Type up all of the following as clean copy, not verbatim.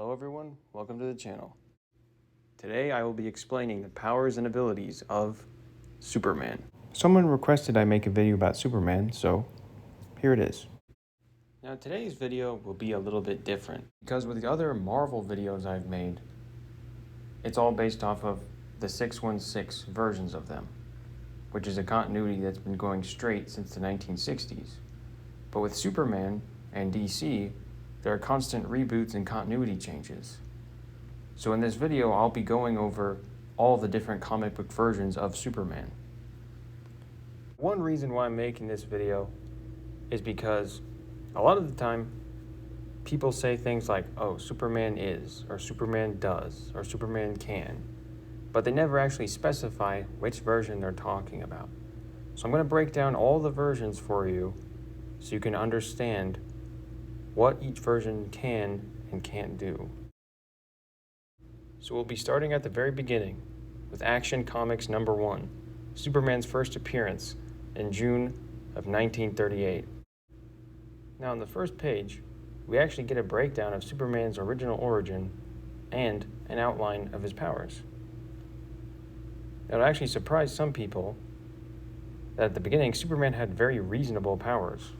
Hello everyone, welcome to the channel. Today I will be explaining the powers and abilities of Superman. Someone requested I make a video about Superman, so here it is. Now today's video will be a little bit different, because with the other Marvel videos I've made, it's all based off of the 616 versions of them, which is a continuity that's been going straight since the 1960s. But with Superman and DC, there are constant reboots and continuity changes. So in this video, I'll be going over all the different comic book versions of Superman. One reason why I'm making this video is because a lot of the time, people say things like, oh, Superman is, or Superman does, or Superman can, but they never actually specify which version they're talking about. So I'm going to break down all the versions for you so you can understand what each version can and can't do. So we'll be starting at the very beginning with Action Comics number 1, Superman's first appearance in June of 1938. Now on the first page, we actually get a breakdown of Superman's original origin and an outline of his powers. Now it actually surprised some people that at the beginning, Superman had very reasonable powers.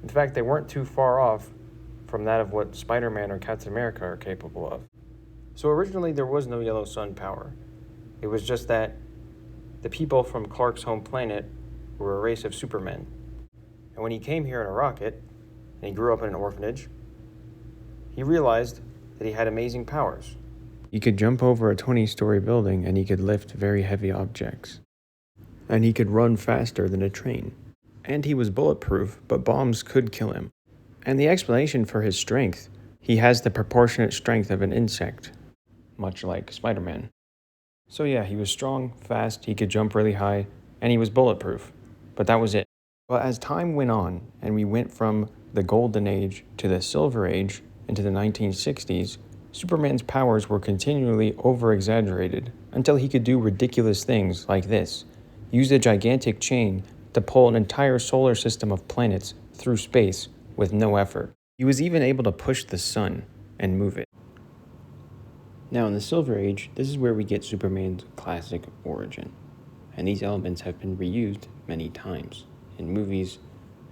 In fact, they weren't too far off from that of what Spider-Man or Captain America are capable of. So originally there was no yellow sun power. It was just that the people from Clark's home planet were a race of supermen. And when he came here in a rocket, and he grew up in an orphanage, he realized that he had amazing powers. He could jump over a 20-story building and he could lift very heavy objects. And he could run faster than a train. And he was bulletproof, but bombs could kill him. And the explanation for his strength, he has the proportionate strength of an insect, much like Spider-Man. So yeah, he was strong, fast, he could jump really high, and he was bulletproof. But that was it. But as time went on, and we went from the Golden Age to the Silver Age into the 1960s, Superman's powers were continually over-exaggerated until he could do ridiculous things like this. Use a gigantic chain to pull an entire solar system of planets through space with no effort. He was even able to push the sun and move it. Now in the Silver Age, this is where we get Superman's classic origin, and these elements have been reused many times in movies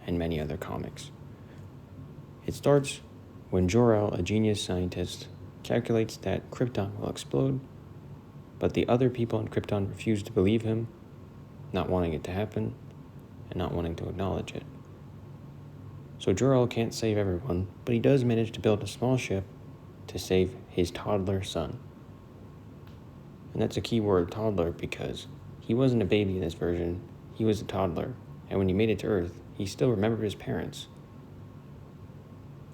and many other comics. It starts when Jor-El, a genius scientist, calculates that Krypton will explode, but the other people on Krypton refuse to believe him, not wanting it to happen, and not wanting to acknowledge it. So Jor-El can't save everyone, but he does manage to build a small ship to save his toddler son. And that's a key word, toddler, because he wasn't a baby in this version, he was a toddler. And when he made it to Earth, he still remembered his parents.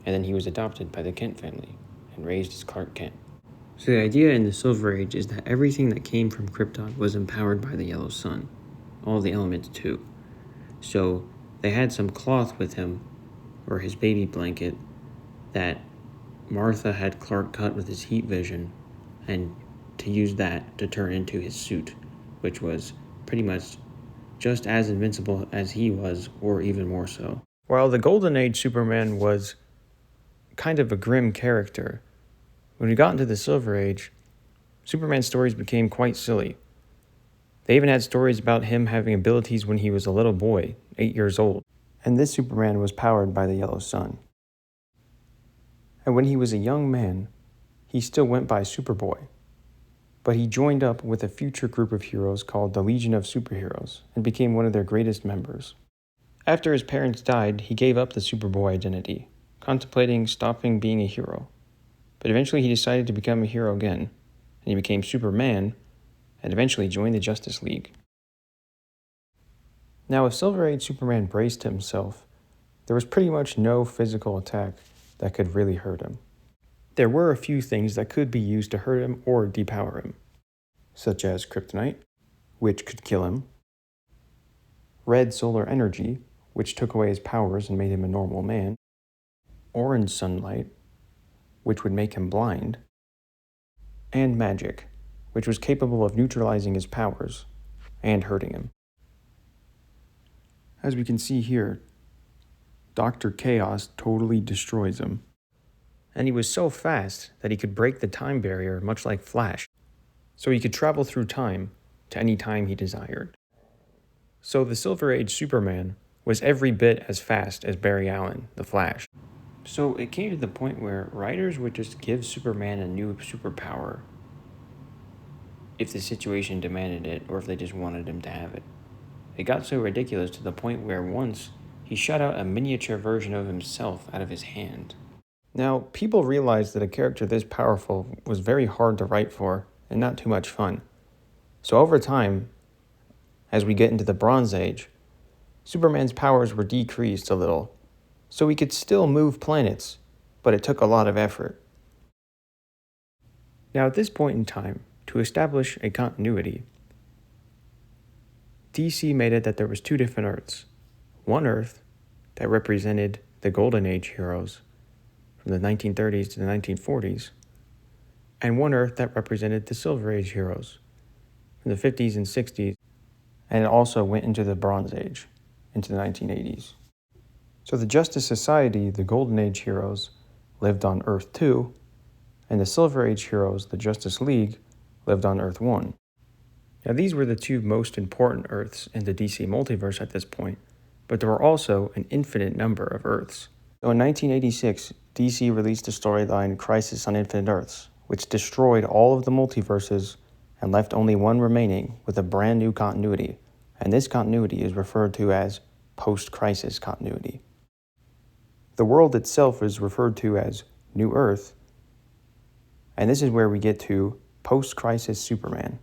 And then he was adopted by the Kent family and raised as Clark Kent. So the idea in the Silver Age is that everything that came from Krypton was empowered by the yellow sun. All the elements too. So they had some cloth with him, or his baby blanket, that Martha had Clark cut with his heat vision, and to use that to turn into his suit, which was pretty much just as invincible as he was, or even more so. While the Golden Age Superman was kind of a grim character, when we got into the Silver Age, Superman's stories became quite silly. They even had stories about him having abilities when he was a little boy, 8 years old. And this Superman was powered by the yellow sun. And when he was a young man, he still went by Superboy. But he joined up with a future group of heroes called the Legion of Superheroes and became one of their greatest members. After his parents died, he gave up the Superboy identity, contemplating stopping being a hero. But eventually he decided to become a hero again, and he became Superman, and eventually joined the Justice League. Now, if Silver Age Superman braced himself, there was pretty much no physical attack that could really hurt him. There were a few things that could be used to hurt him or depower him, such as kryptonite, which could kill him, red solar energy, which took away his powers and made him a normal man, orange sunlight, which would make him blind, and magic, which was capable of neutralizing his powers and hurting him. As we can see here, Dr. Chaos totally destroys him. and he was so fast that he could break the time barrier much like Flash, so he could travel through time to any time he desired. So the Silver Age Superman was every bit as fast as Barry Allen, the Flash. So it came to the point where writers would just give Superman a new superpower if the situation demanded it or if they just wanted him to have it. It got so ridiculous to the point where once he shot out a miniature version of himself out of his hand. Now, people realized that a character this powerful was very hard to write for and not too much fun. So over time, as we get into the Bronze Age, Superman's powers were decreased a little, so he could still move planets, but it took a lot of effort. Now at this point in time, to establish a continuity, DC made it that there was two different Earths. One Earth that represented the Golden Age heroes from the 1930s to the 1940s, and one Earth that represented the Silver Age heroes from the 50s and 60s, and it also went into the Bronze Age, into the 1980s. So the Justice Society, the Golden Age heroes, lived on Earth 2, and the Silver Age heroes, the Justice League, lived on Earth 1. Now these were the two most important Earths in the DC multiverse at this point, but there were also an infinite number of Earths. So in 1986, DC released the storyline Crisis on Infinite Earths, which destroyed all of the multiverses and left only one remaining with a brand new continuity, and this continuity is referred to as post-crisis continuity. The world itself is referred to as New Earth, and this is where we get to post-crisis Superman.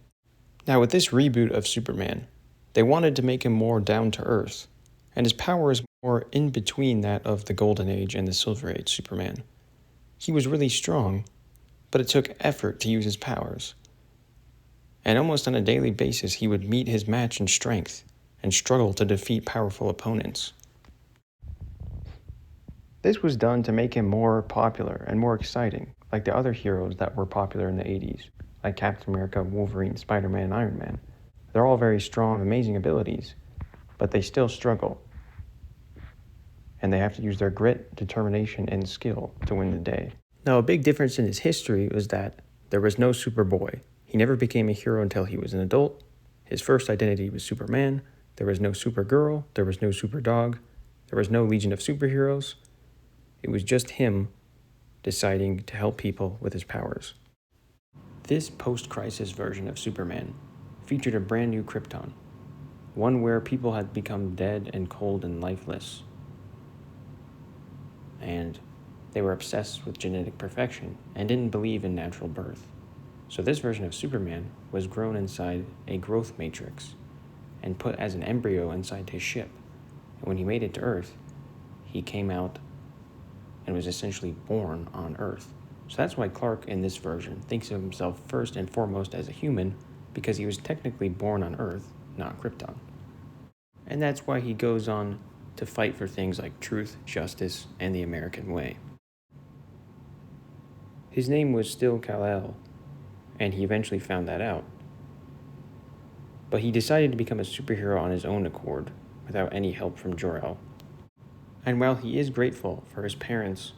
Now with this reboot of Superman, they wanted to make him more down to earth, and his power is more in between that of the Golden Age and the Silver Age Superman. He was really strong, but it took effort to use his powers. And almost on a daily basis, he would meet his match in strength and struggle to defeat powerful opponents. This was done to make him more popular and more exciting, like the other heroes that were popular in the 80s, like Captain America, Wolverine, Spider-Man, and Iron Man. They're all very strong, amazing abilities, but they still struggle. And they have to use their grit, determination, and skill to win the day. Now, a big difference in his history was that there was no Superboy. He never became a hero until he was an adult. His first identity was Superman. There was no Supergirl. There was no Superdog. There was no Legion of Superheroes. It was just him deciding to help people with his powers. This post-crisis version of Superman featured a brand new Krypton, one where people had become dead and cold and lifeless, and they were obsessed with genetic perfection and didn't believe in natural birth. So this version of Superman was grown inside a growth matrix and put as an embryo inside his ship. And when he made it to Earth, he came out and was essentially born on Earth. So that's why Clark in this version thinks of himself first and foremost as a human, because he was technically born on Earth, not Krypton. And that's why he goes on to fight for things like truth, justice, and the American way. His name was still Kal-El, and he eventually found that out. But he decided to become a superhero on his own accord, without any help from Jor-El. And while he is grateful for his parents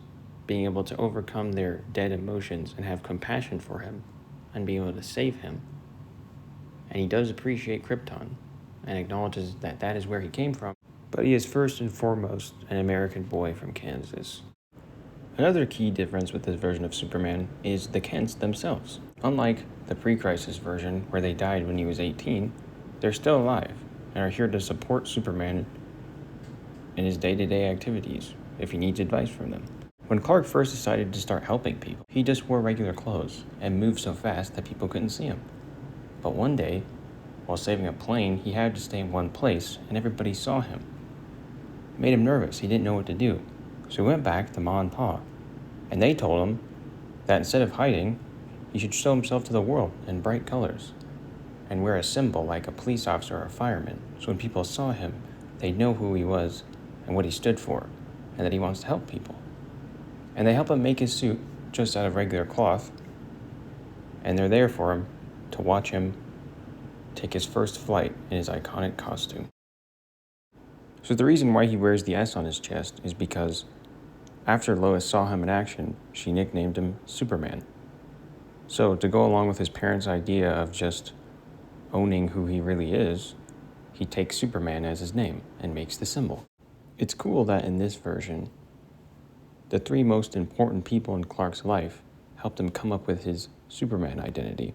being able to overcome their dead emotions and have compassion for him, and being able to save him, and he does appreciate Krypton, and acknowledges that that is where he came from, but he is first and foremost an American boy from Kansas. Another key difference with this version of Superman is the Kents themselves. Unlike the pre-crisis version, where they died when he was 18, they're still alive, and are here to support Superman in his day-to-day activities, if he needs advice from them. When Clark first decided to start helping people, he just wore regular clothes, and moved so fast that people couldn't see him. But one day, while saving a plane, he had to stay in one place, and everybody saw him. It made him nervous. He didn't know what to do. So he went back to Ma and Pa, and they told him that instead of hiding, he should show himself to the world in bright colors, and wear a symbol like a police officer or a fireman, so when people saw him, they'd know who he was and what he stood for, and that he wants to help people. And they help him make his suit just out of regular cloth, and they're there for him to watch him take his first flight in his iconic costume. So the reason why he wears the S on his chest is because After Lois saw him in action, she nicknamed him Superman. So, to go along with his parents' idea of just owning who he really is, he takes Superman as his name and makes the symbol. It's cool that in this version, the three most important people in Clark's life helped him come up with his Superman identity.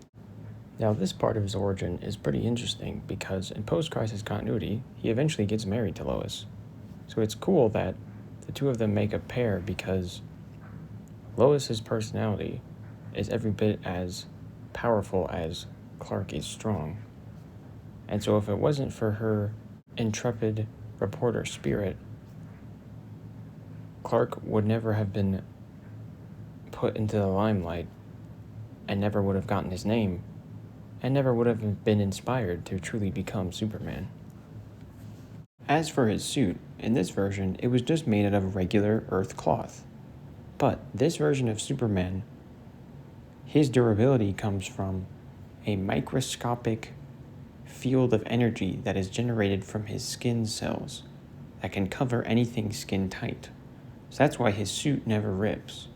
Now, this part of his origin is pretty interesting because in post-crisis continuity, he eventually gets married to Lois. So it's cool that the two of them make a pair because Lois's personality is every bit as powerful as Clark is strong. And so if it wasn't for her intrepid reporter spirit, Clark would never have been put into the limelight and never would have gotten his name and never would have been inspired to truly become Superman. As for his suit, in this version, it was just made out of regular earth cloth. But this version of Superman, his durability comes from a microscopic field of energy that is generated from his skin cells that can cover anything skin tight. So that's why his suit never rips,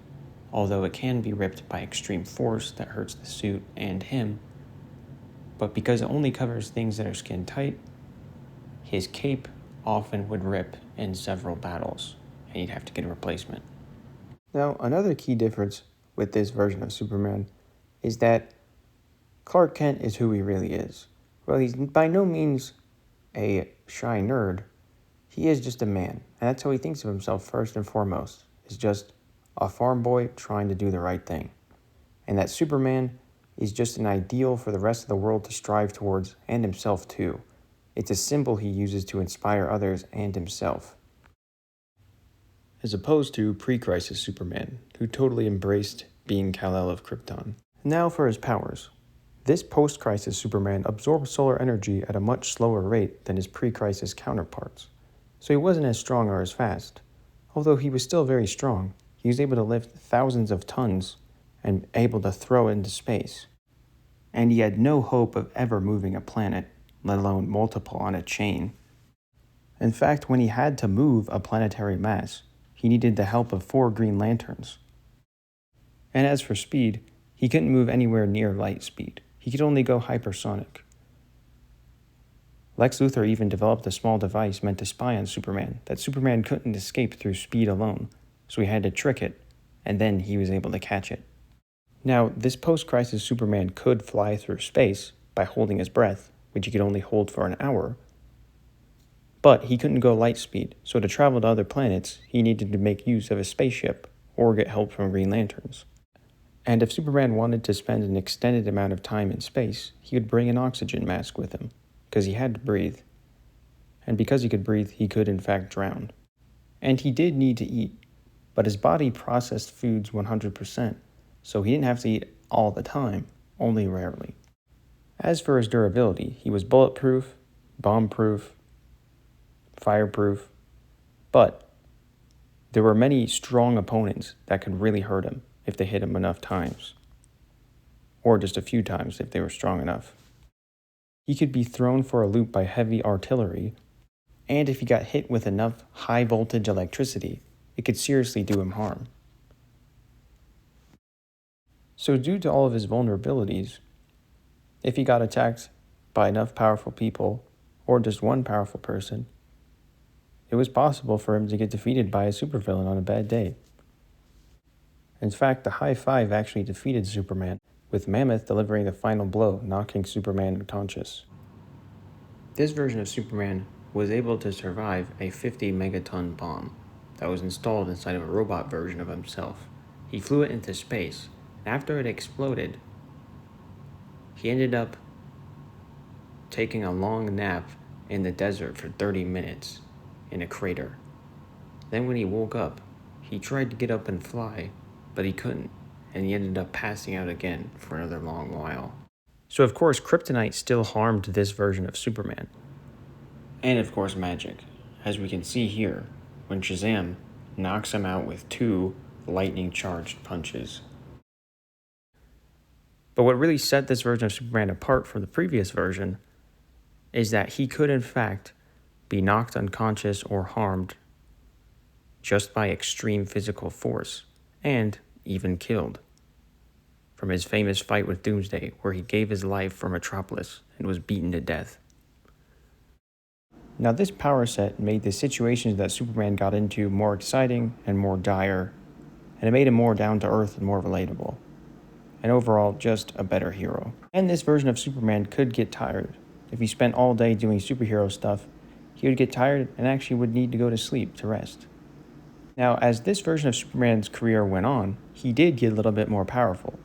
although it can be ripped by extreme force that hurts the suit and him. But because it only covers things that are skin tight, his cape often would rip in several battles, and he'd have to get a replacement. Now, another key difference with this version of Superman is that Clark Kent is who he really is. Well, he's by no means a shy nerd. He is just a man, and that's how he thinks of himself first and foremost, is just a farm boy trying to do the right thing. And that Superman is just an ideal for the rest of the world to strive towards, and himself too. It's a symbol he uses to inspire others and himself. As opposed to pre-crisis Superman, who totally embraced being Kal-El of Krypton. Now for his powers. This post-crisis Superman absorbed solar energy at a much slower rate than his pre-crisis counterparts, so he wasn't as strong or as fast. Although he was still very strong, he was able to lift thousands of tons and able to throw into space. And he had no hope of ever moving a planet, let alone multiple on a chain. In fact, when he had to move a planetary mass, he needed the help of 4 Green Lanterns. And as for speed, he couldn't move anywhere near light speed. He could only go hypersonic. Lex Luthor even developed a small device meant to spy on Superman that Superman couldn't escape through speed alone, so he had to trick it, and then he was able to catch it. Now, this post-crisis Superman could fly through space by holding his breath, which he could only hold for an hour, but he couldn't go light speed, so to travel to other planets, he needed to make use of a spaceship or get help from Green Lanterns. And if Superman wanted to spend an extended amount of time in space, he would bring an oxygen mask with him, because he had to breathe. And because he could breathe, he could in fact drown. And he did need to eat, but his body processed foods 100%, so he didn't have to eat all the time, only rarely. As for his durability, he was bulletproof, bomb-proof, fireproof, but there were many strong opponents that could really hurt him if they hit him enough times, or just a few times if they were strong enough. He could be thrown for a loop by heavy artillery, and if he got hit with enough high-voltage electricity, it could seriously do him harm. So due to all of his vulnerabilities, if he got attacked by enough powerful people, or just one powerful person, it was possible for him to get defeated by a supervillain on a bad day. In fact, the High Five actually defeated Superman, with Mammoth delivering the final blow, knocking Superman unconscious. This version of Superman was able to survive a 50 megaton bomb that was installed inside of a robot version of himself. He flew it into space, and after it exploded, he ended up taking a long nap in the desert for 30 minutes in a crater. Then when he woke up, he tried to get up and fly, but he couldn't, and he ended up passing out again for another long while. So of course, kryptonite still harmed this version of Superman. And of course magic, as we can see here, when Shazam knocks him out with 2 lightning-charged punches. But what really set this version of Superman apart from the previous version is that he could in fact be knocked unconscious or harmed just by extreme physical force, and even killed. From his famous fight with Doomsday, where he gave his life for Metropolis and was beaten to death. Now, this power set made the situations that Superman got into more exciting and more dire, and it made him more down-to-earth and more relatable. And overall, just a better hero. And this version of Superman could get tired. If he spent all day doing superhero stuff, he would get tired and actually would need to go to sleep to rest. Now, as this version of Superman's career went on, he did get a little bit more powerful.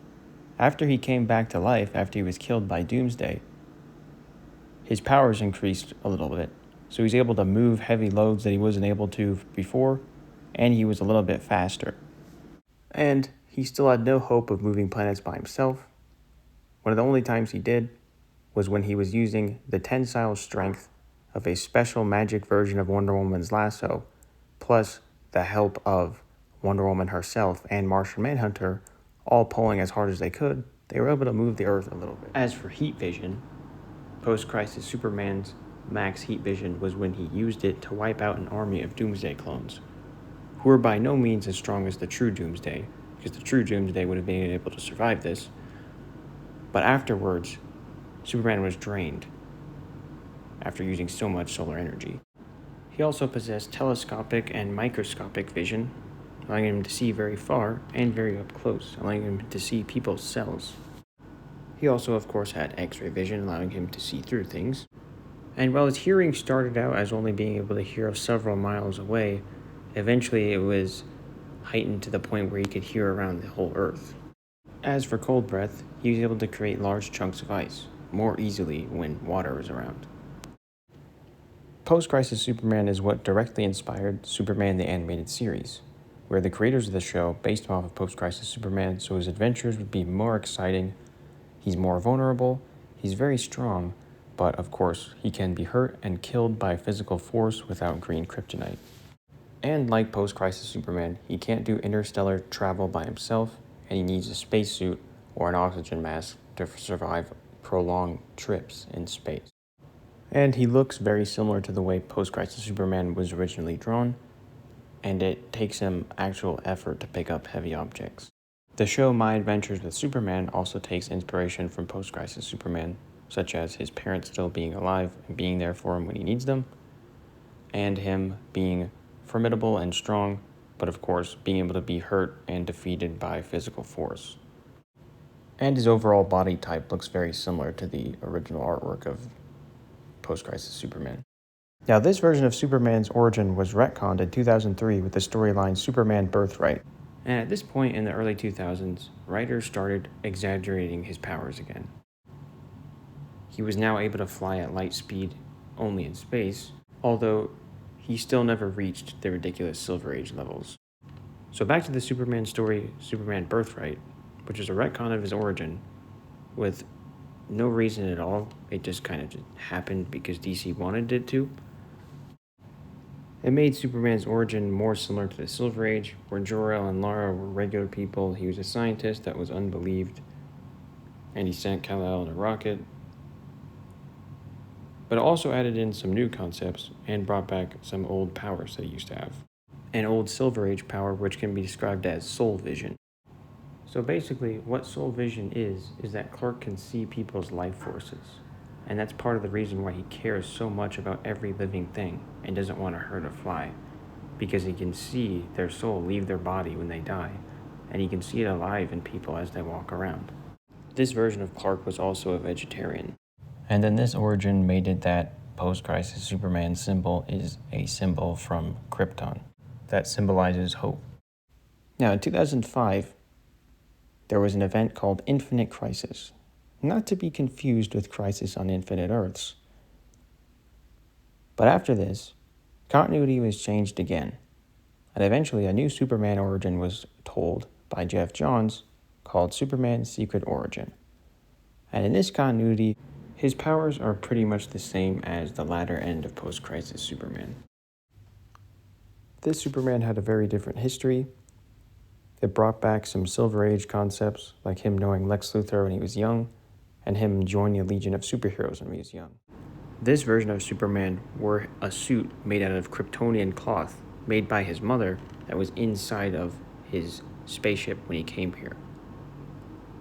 After he came back to life after he was killed by Doomsday, his powers increased a little bit. So he was able to move heavy loads that he wasn't able to before, and he was a little bit faster. And he still had no hope of moving planets by himself. One of the only times he did was when he was using the tensile strength of a special magic version of Wonder Woman's lasso, plus the help of Wonder Woman herself and Martian Manhunter, all pulling as hard as they could. They were able to move the Earth a little bit. As for heat vision, post-crisis Superman's max heat vision was when he used it to wipe out an army of Doomsday clones, who were by no means as strong as the true Doomsday, because the true Doomsday would have been able to survive this. But afterwards, Superman was drained after using so much solar energy. He also possessed telescopic and microscopic vision, allowing him to see very far and very up close, allowing him to see people's cells. He also, of course, had X-ray vision, allowing him to see through things. And while his hearing started out as only being able to hear several miles away, eventually it was heightened to the point where he could hear around the whole Earth. As for cold breath, he was able to create large chunks of ice more easily when water was around. Post-Crisis Superman is what directly inspired Superman the Animated Series, where the creators of the show based him off of Post-Crisis Superman so his adventures would be more exciting. He's more vulnerable, he's very strong, but of course he can be hurt and killed by physical force without green kryptonite. And like Post-Crisis Superman, he can't do interstellar travel by himself, and he needs a spacesuit or an oxygen mask to survive prolonged trips in space. And he looks very similar to the way Post-Crisis Superman was originally drawn, and it takes him actual effort to pick up heavy objects. The show My Adventures with Superman also takes inspiration from Post-Crisis Superman, such as his parents still being alive and being there for him when he needs them, and him being formidable and strong, but of course being able to be hurt and defeated by physical force. And his overall body type looks very similar to the original artwork of Post-Crisis Superman. Now, this version of Superman's origin was retconned in 2003 with the storyline Superman Birthright. And at this point in the early 2000s, writers started exaggerating his powers again. He was now able to fly at light speed only in space, although he still never reached the ridiculous Silver Age levels. So back to the Superman story, Superman Birthright, which is a retcon of his origin with no reason at all. It just kind of just happened because DC wanted it to. It made Superman's origin more similar to the Silver Age, where Jor-El and Lara were regular people. He was a scientist that was unbelieved, and he sent Kal-El in a rocket. But it also added in some new concepts and brought back some old powers that he used to have. An old Silver Age power which can be described as soul vision. So basically, what soul vision is that Clark can see people's life forces. And that's part of the reason why he cares so much about every living thing and doesn't want to hurt a fly. Because he can see their soul leave their body when they die, and he can see it alive in people as they walk around. This version of Clark was also a vegetarian. And then this origin made it that Post-Crisis Superman's symbol is a symbol from Krypton that symbolizes hope. Now, in 2005, there was an event called Infinite Crisis, not to be confused with Crisis on Infinite Earths. But after this, continuity was changed again, and eventually a new Superman origin was told by Jeff Johns called Superman's Secret Origin. And in this continuity, his powers are pretty much the same as the latter end of Post-Crisis Superman. This Superman had a very different history. It brought back some Silver Age concepts, like him knowing Lex Luthor when he was young, and him joining a legion of superheroes when he was young. This version of Superman wore a suit made out of Kryptonian cloth made by his mother that was inside of his spaceship when he came here.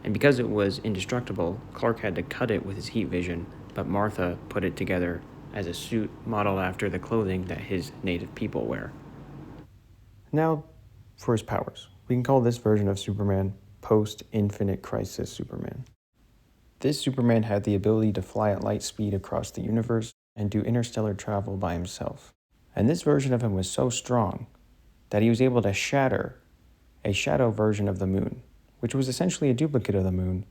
And because it was indestructible, Clark had to cut it with his heat vision, but Martha put it together as a suit modeled after the clothing that his native people wear. Now, for his powers. We can call this version of Superman post-Infinite Crisis Superman. This Superman had the ability to fly at light speed across the universe and do interstellar travel by himself. And this version of him was so strong that he was able to shatter a shadow version of the moon, which was essentially a duplicate of the moon,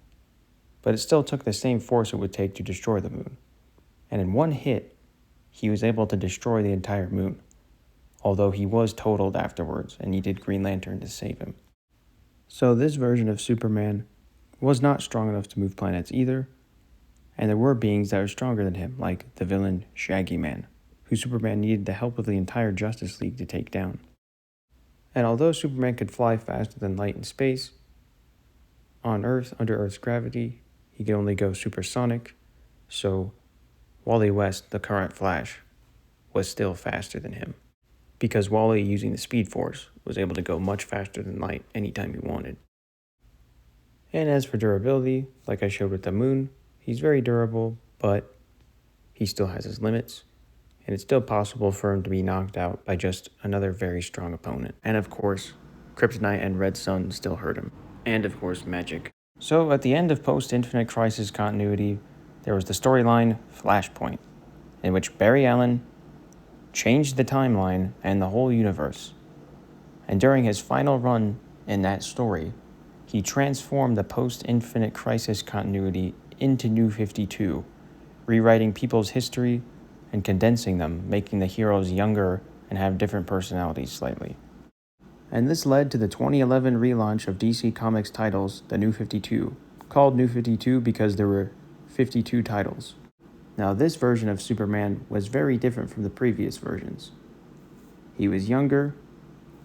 but it still took the same force it would take to destroy the moon. And in one hit, he was able to destroy the entire moon, although he was totaled afterwards and needed Green Lantern to save him. So this version of Superman was not strong enough to move planets either, and there were beings that were stronger than him, like the villain Shaggy Man, who Superman needed the help of the entire Justice League to take down. And although Superman could fly faster than light in space, on Earth, under Earth's gravity, he could only go supersonic, so Wally West, the current Flash, was still faster than him, because Wally, using the Speed Force, was able to go much faster than light anytime he wanted. And as for durability, like I showed with the moon, he's very durable, but he still has his limits, and it's still possible for him to be knocked out by just another very strong opponent. And of course, Kryptonite and Red Sun still hurt him. And of course, magic. So at the end of post-Infinite Crisis continuity, there was the storyline Flashpoint, in which Barry Allen changed the timeline and the whole universe. And during his final run in that story, he transformed the post-Infinite Crisis continuity into New 52, rewriting people's history and condensing them, making the heroes younger and have different personalities slightly. And this led to the 2011 relaunch of DC Comics titles, the New 52, called New 52 because there were 52 titles. Now this version of Superman was very different from the previous versions. He was younger,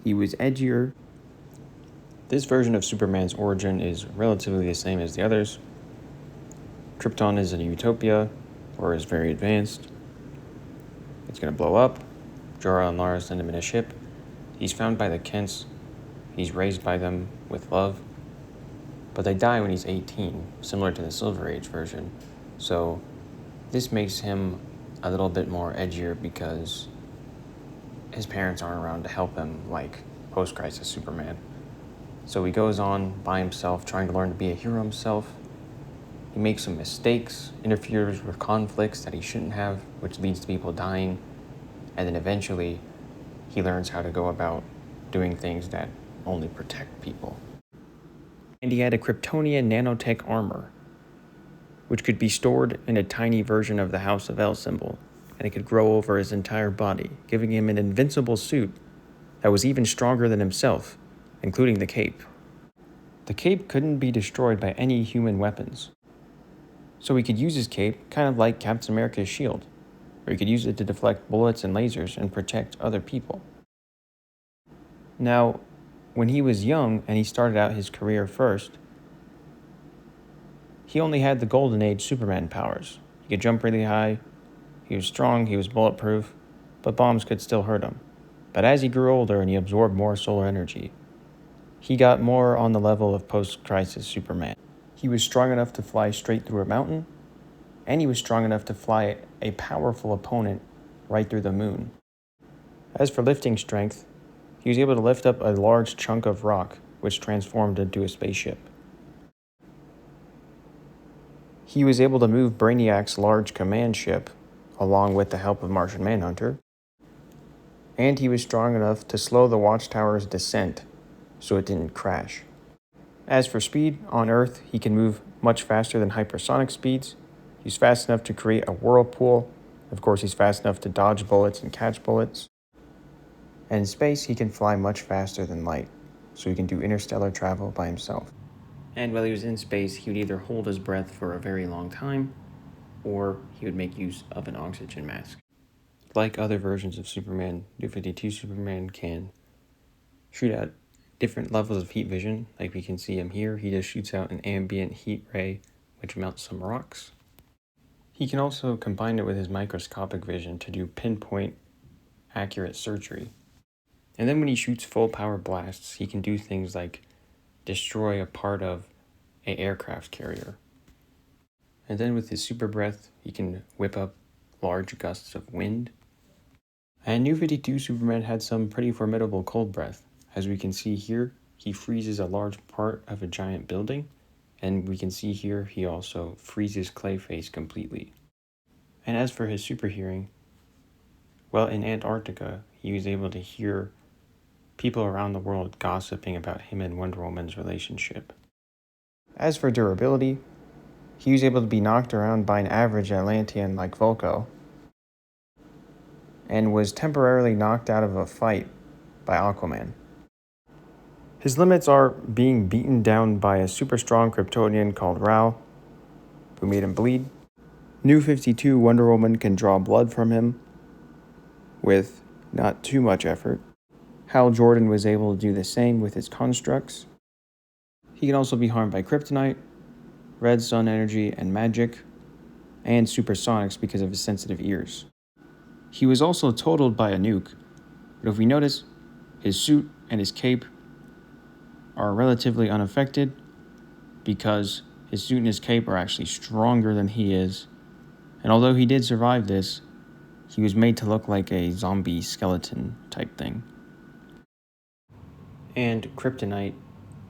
he was edgier. This version of Superman's origin is relatively the same as the others. Krypton is in a utopia, or is very advanced. It's going to blow up. Jor-El and Lara send him in a ship. He's found by the Kents. He's raised by them with love. But they die when he's 18, similar to the Silver Age version. So this makes him a little bit more edgier because his parents aren't around to help him like post-crisis Superman. So he goes on by himself, trying to learn to be a hero himself. He makes some mistakes, interferes with conflicts that he shouldn't have, which leads to people dying. And then eventually, he learns how to go about doing things that only protect people. And he had a Kryptonian nanotech armor, which could be stored in a tiny version of the House of L symbol, and it could grow over his entire body, giving him an invincible suit that was even stronger than himself, including the cape. The cape couldn't be destroyed by any human weapons, so he could use his cape kind of like Captain America's shield, where he could use it to deflect bullets and lasers and protect other people. Now, when he was young and he started out his career first, he only had the Golden Age Superman powers. He could jump really high, he was strong, he was bulletproof, but bombs could still hurt him. But as he grew older and he absorbed more solar energy, he got more on the level of post-crisis Superman. He was strong enough to fly straight through a mountain, and he was strong enough to fly a powerful opponent right through the moon. As for lifting strength, he was able to lift up a large chunk of rock, which transformed into a spaceship. He was able to move Brainiac's large command ship, along with the help of Martian Manhunter, and he was strong enough to slow the Watchtower's descent so it didn't crash. As for speed, on Earth, he can move much faster than hypersonic speeds. He's fast enough to create a whirlpool. Of course, he's fast enough to dodge bullets and catch bullets. And in space, he can fly much faster than light, so he can do interstellar travel by himself. And while he was in space, he would either hold his breath for a very long time, or he would make use of an oxygen mask. Like other versions of Superman, New 52 Superman can shoot out different levels of heat vision, like we can see him here. He just shoots out an ambient heat ray, which melts some rocks. He can also combine it with his microscopic vision to do pinpoint accurate surgery. And then when he shoots full power blasts, he can do things like destroy a part of an aircraft carrier. And then with his super breath, he can whip up large gusts of wind. And New 52 Superman had some pretty formidable cold breath. As we can see here, he freezes a large part of a giant building. And we can see here, he also freezes Clayface completely. And as for his super hearing, well, in Antarctica, he was able to hear people around the world gossiping about him and Wonder Woman's relationship. As for durability, he was able to be knocked around by an average Atlantean like Vulko, and was temporarily knocked out of a fight by Aquaman. His limits are being beaten down by a super strong Kryptonian called Rao, who made him bleed. New 52 Wonder Woman can draw blood from him with not too much effort. Hal Jordan was able to do the same with his constructs. He can also be harmed by kryptonite, red sun energy, and magic, and supersonics because of his sensitive ears. He was also totaled by a nuke, but if we notice, his suit and his cape are relatively unaffected because his suit and his cape are actually stronger than he is, and although he did survive this, he was made to look like a zombie skeleton type thing. And kryptonite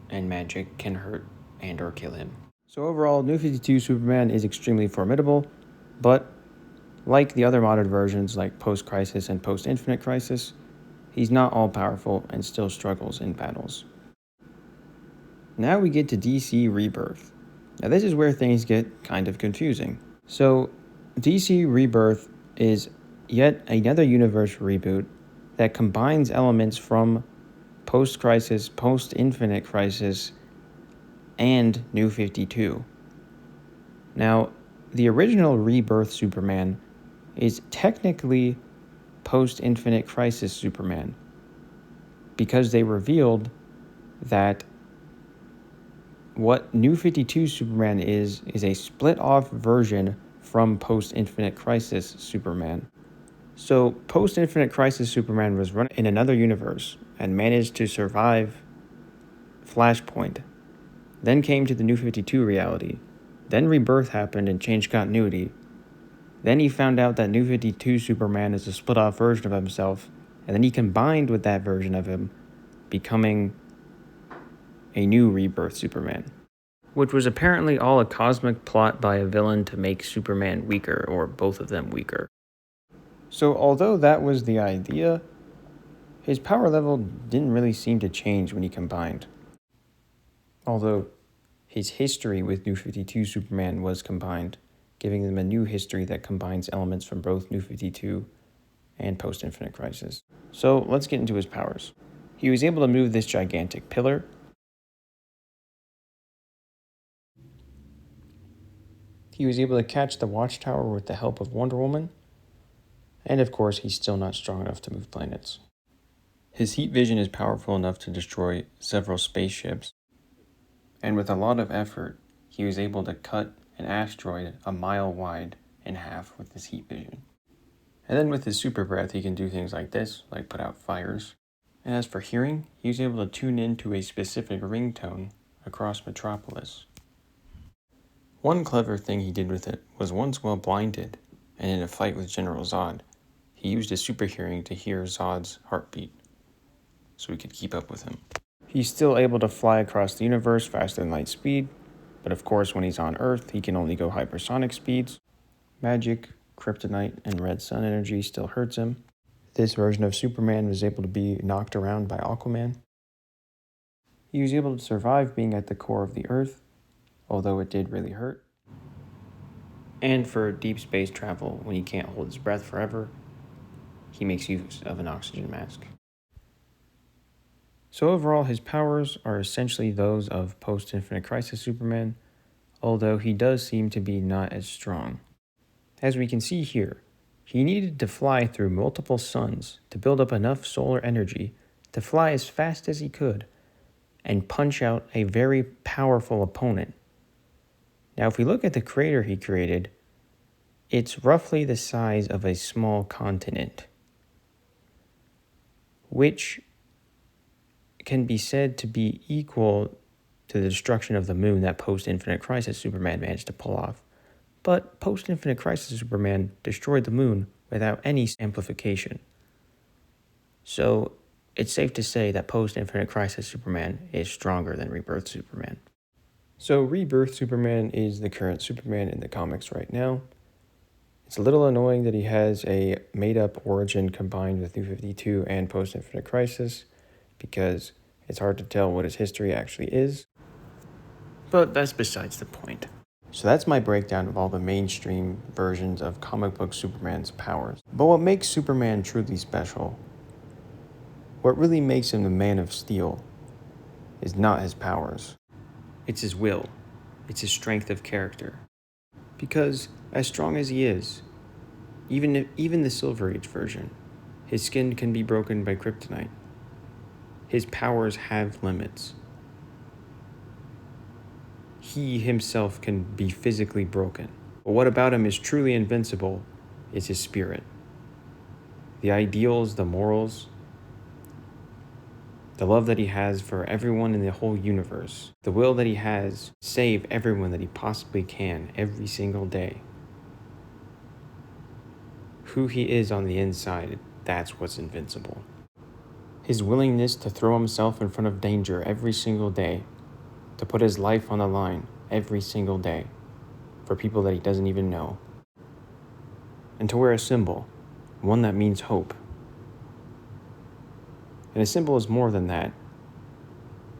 and magic can hurt and or kill him. So overall, New 52 Superman is extremely formidable, but like the other modern versions like Post-Crisis and Post-Infinite Crisis, he's not all-powerful and still struggles in battles. Now we get to DC Rebirth. Now this is where things get kind of confusing. So DC Rebirth is yet another universe reboot that combines elements from Post-Crisis, Post-Infinite Crisis, and New 52. Now, the original Rebirth Superman is technically Post-Infinite Crisis Superman because they revealed that what New 52 Superman is a split-off version from Post-Infinite Crisis Superman. So, Post-Infinite Crisis Superman was run in another universe and managed to survive Flashpoint, then came to the New 52 reality, then Rebirth happened and changed continuity. Then he found out that New 52 Superman is a split-off version of himself, and then he combined with that version of him, becoming a new Rebirth Superman, which was apparently all a cosmic plot by a villain to make Superman weaker, or both of them weaker. So although that was the idea, his power level didn't really seem to change when he combined. Although his history with New 52 Superman was combined, giving them a new history that combines elements from both New 52 and Post-Infinite Crisis. So let's get into his powers. He was able to move this gigantic pillar. He was able to catch the Watchtower with the help of Wonder Woman. And of course, he's still not strong enough to move planets. His heat vision is powerful enough to destroy several spaceships. And with a lot of effort, he was able to cut an asteroid a mile wide in half with his heat vision. And then with his super breath, he can do things like this, like put out fires. And as for hearing, he was able to tune into a specific ringtone across Metropolis. One clever thing he did with it was once while blinded, and in a fight with General Zod, he used his super hearing to hear Zod's heartbeat, so he could keep up with him. He's still able to fly across the universe faster than light speed, but of course when he's on Earth, he can only go hypersonic speeds. Magic, kryptonite, and red sun energy still hurts him. This version of Superman was able to be knocked around by Aquaman. He was able to survive being at the core of the Earth, although it did really hurt. And for deep space travel, when he can't hold his breath forever, he makes use of an oxygen mask. So overall, his powers are essentially those of Post-Infinite Crisis Superman, although he does seem to be not as strong. As we can see here, he needed to fly through multiple suns to build up enough solar energy to fly as fast as he could and punch out a very powerful opponent. Now, if we look at the crater he created, it's roughly the size of a small continent, which can be said to be equal to the destruction of the moon that post-Infinite Crisis Superman managed to pull off. But post-Infinite Crisis Superman destroyed the moon without any amplification. So it's safe to say that post-Infinite Crisis Superman is stronger than Rebirth Superman. So Rebirth Superman is the current Superman in the comics right now. It's a little annoying that he has a made-up origin combined with New 52 and post-Infinite Crisis, because it's hard to tell what his history actually is. But that's besides the point. So that's my breakdown of all the mainstream versions of comic book Superman's powers. But what makes Superman truly special, what really makes him the Man of Steel, is not his powers. It's his will. It's his strength of character. Because as strong as he is, even the Silver Age version, his skin can be broken by kryptonite. His powers have limits. He himself can be physically broken. But what about him is truly invincible is his spirit. The ideals, the morals, the love that he has for everyone in the whole universe, the will that he has to save everyone that he possibly can every single day. Who he is on the inside, that's what's invincible. His willingness to throw himself in front of danger every single day, to put his life on the line every single day for people that he doesn't even know, and to wear a symbol, one that means hope. And a symbol is more than that.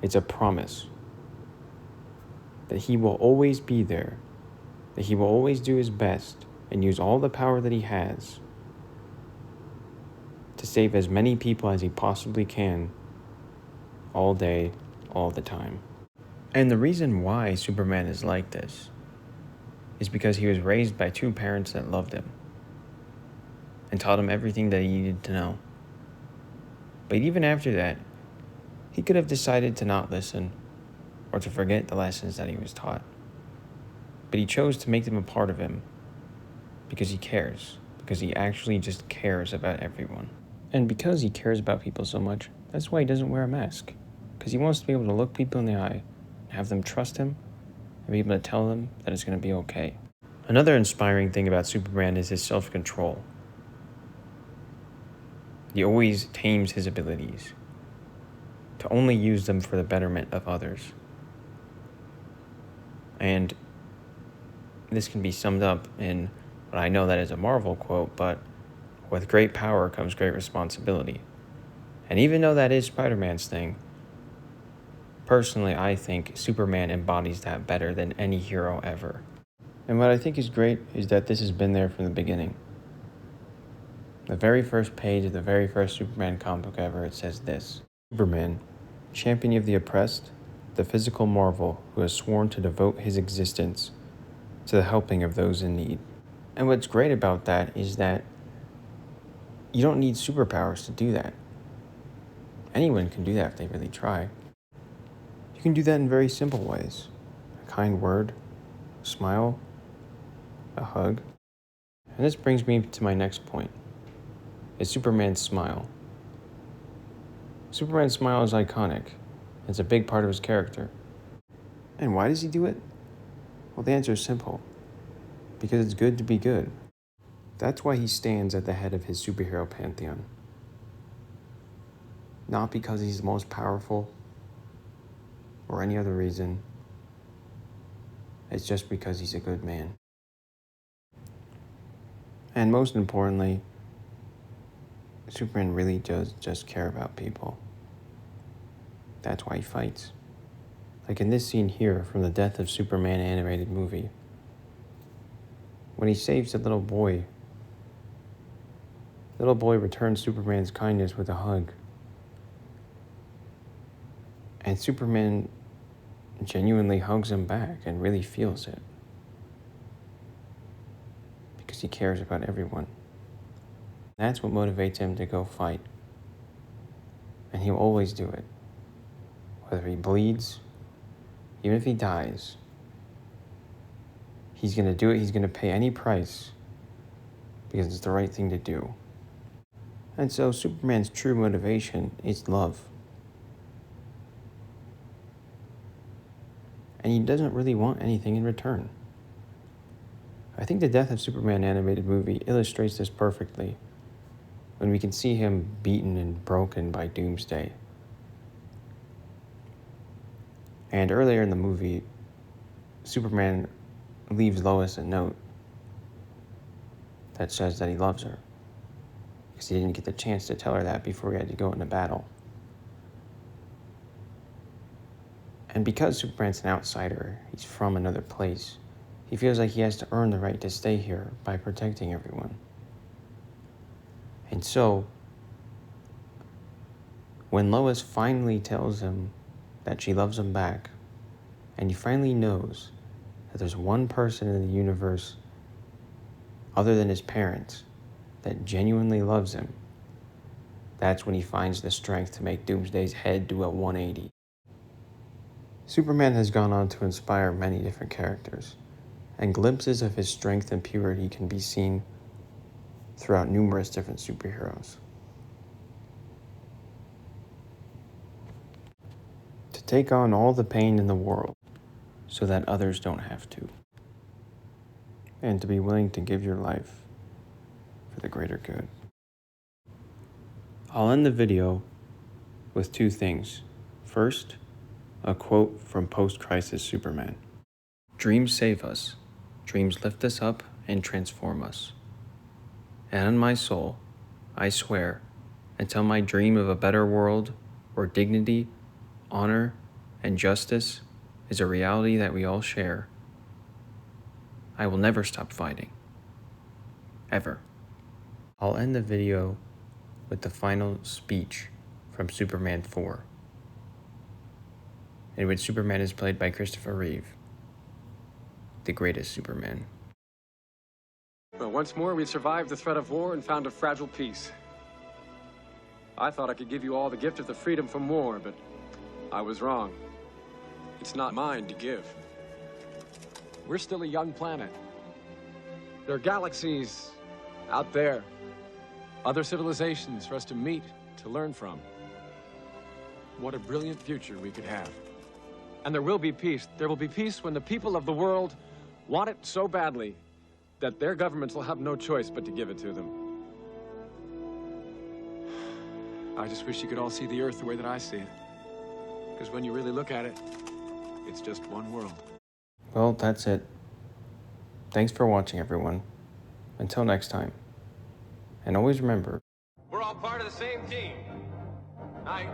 It's a promise that he will always be there, that he will always do his best and use all the power that he has to save as many people as he possibly can, all day, all the time. And the reason why Superman is like this is because he was raised by two parents that loved him and taught him everything that he needed to know. But even after that, he could have decided to not listen or to forget the lessons that he was taught. But he chose to make them a part of him because he cares, because he actually just cares about everyone. And because he cares about people so much, that's why he doesn't wear a mask. Because he wants to be able to look people in the eye, have them trust him, and be able to tell them that it's going to be okay. Another inspiring thing about Superman is his self-control. He always tames his abilities to only use them for the betterment of others. And this can be summed up in what I know that is a Marvel quote, but with great power comes great responsibility. And even though that is Spider-Man's thing, personally, I think Superman embodies that better than any hero ever. And what I think is great is that this has been there from the beginning. The very first page of the very first Superman comic book ever, it says this: Superman, champion of the oppressed, the physical marvel who has sworn to devote his existence to the helping of those in need. And what's great about that is that you don't need superpowers to do that. Anyone can do that if they really try. You can do that in very simple ways. A kind word, a smile, a hug. And this brings me to my next point, is Superman's smile. Superman's smile is iconic. It's a big part of his character. And why does he do it? Well, the answer is simple. Because it's good to be good. That's why he stands at the head of his superhero pantheon. Not because he's the most powerful or any other reason. It's just because he's a good man. And most importantly, Superman really does just care about people. That's why he fights. Like in this scene here from the Death of Superman animated movie. When he saves the little boy returns Superman's kindness with a hug. And Superman genuinely hugs him back and really feels it. Because he cares about everyone. That's what motivates him to go fight. And he'll always do it. Whether he bleeds, even if he dies, he's going to do it. He's going to pay any price because it's the right thing to do. And so Superman's true motivation is love. and he doesn't really want anything in return. I think the Death of Superman animated movie illustrates this perfectly when we can see him beaten and broken by Doomsday. And earlier in the movie, Superman leaves Lois a note that says that he loves her, because he didn't get the chance to tell her that before he had to go into battle. And because Superman's an outsider, he's from another place, he feels like he has to earn the right to stay here by protecting everyone. And so, when Lois finally tells him that she loves him back, and he finally knows that there's one person in the universe other than his parents that genuinely loves him, that's when he finds the strength to make Doomsday's head do a 180. Superman has gone on to inspire many different characters, and glimpses of his strength and purity can be seen throughout numerous different superheroes. To take on all the pain in the world so that others don't have to, and to be willing to give your life for the greater good. I'll end the video with two things. First, a quote from post-crisis Superman. "Dreams save us. Dreams lift us up and transform us. And on my soul, I swear, until my dream of a better world where dignity, honor, and justice is a reality that we all share, I will never stop fighting. Ever." I'll end the video with the final speech from Superman 4, in which Superman is played by Christopher Reeve, the greatest Superman. Well, once more, we've survived the threat of war and found a fragile peace. I thought I could give you all the gift of the freedom from war, but I was wrong. It's not mine to give. We're still a young planet. There are galaxies out there, other civilizations for us to meet, to learn from. What a brilliant future we could have. And there will be peace. There will be peace when the people of the world want it so badly that their governments will have no choice but to give it to them. I just wish you could all see the Earth the way that I see it. Because when you really look at it, it's just one world. Well, that's it. Thanks for watching, everyone. Until next time. And always remember, We're all part of the same team. Night.